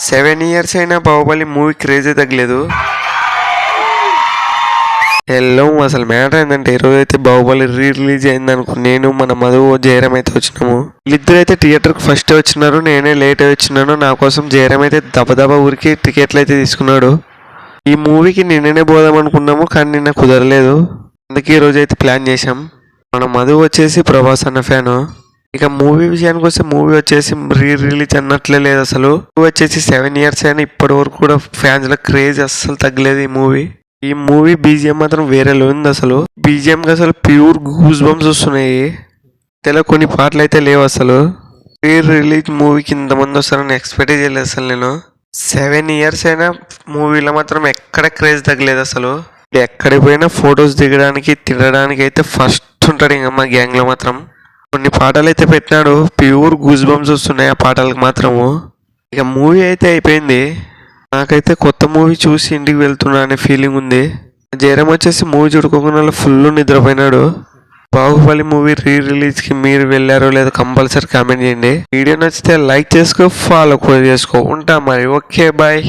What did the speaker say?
7 years అయినా Baahubali movie క్రేజే తగ్గలేదు. Hello, అసలు మ్యాటర్ ఏంటంటే ఈరోజు అయితే బాహుబలి రిలీజ్ అయింది అనుకో. నేను మన మధు జయరామ్ అయితే వచ్చినాము. వీళ్ళిద్దరు అయితే థియేటర్కి ఫస్ట్ వచ్చినారు, నేనే లేట్ వచ్చినాను. నా కోసం జయరామ్ అయితే దబదబా ఊరికి టికెట్లు అయితే తీసుకున్నాడు. ఈ మూవీకి నిన్ననే పోదాం అనుకున్నాము, కానీ నిన్న కుదరలేదు. అందుకే ఈరోజు అయితే ప్లాన్ చేసాం. మన మధు వచ్చేసి ప్రభాస్ అన్న ఫ్యాను. ఇక మూవీ విషయానికి వస్తే మూవీ వచ్చేసి రిలీజ్ అన్నట్లే లేదు. అసలు వచ్చేసి 7 years అయినా ఇప్పటి వరకు కూడా ఫ్యాన్స్ లో క్రేజ్ అస్సలు తగ్గలేదు ఈ మూవీ బీజిఎం మాత్రం వేరేలో ఉంది. అసలు బీజిఎం కి అసలు ప్యూర్ గూస్ బంప్స్ వస్తున్నాయి. కొన్ని పాటలు అయితే లేవు. అసలు రిలీజ్ మూవీకి ఇంతమంది వస్తారని ఎక్స్పెక్ట్ చేయలేదు అసలు నేను. 7 years అయినా మూవీలో మాత్రం ఎక్కడ క్రేజ్ తగ్గలేదు. అసలు ఎక్కడికి పోయినా ఫొటోస్ దిగడానికి తినడానికి అయితే ఫస్ట్ ఉంటాడు. ఇంకా మా గ్యాంగ్ లో మాత్రం కొన్ని పాటలు అయితే పెట్టినాడు, ప్యూర్ గూస్ బంప్స్ వస్తున్నాయి ఆ పాటలకు మాత్రము. ఇక మూవీ అయితే అయిపోయింది. నాకైతే కొత్త మూవీ చూసి ఇంటికి వెళ్తున్నా అనే ఫీలింగ్ ఉంది. జయరామ్ వచ్చేసి మూవీ చూడుకోకుండా ఫుల్ నిద్రపోయినాడు. బాహుబలి మూవీ రిలీజ్కి మీరు వెళ్ళారో లేదో కంపల్సరీ కామెంట్ చేయండి. వీడియో నచ్చితే లైక్ చేసుకో, ఫాలో కూడా చేసుకో. ఉంటా మరి, ఓకే బాయ్.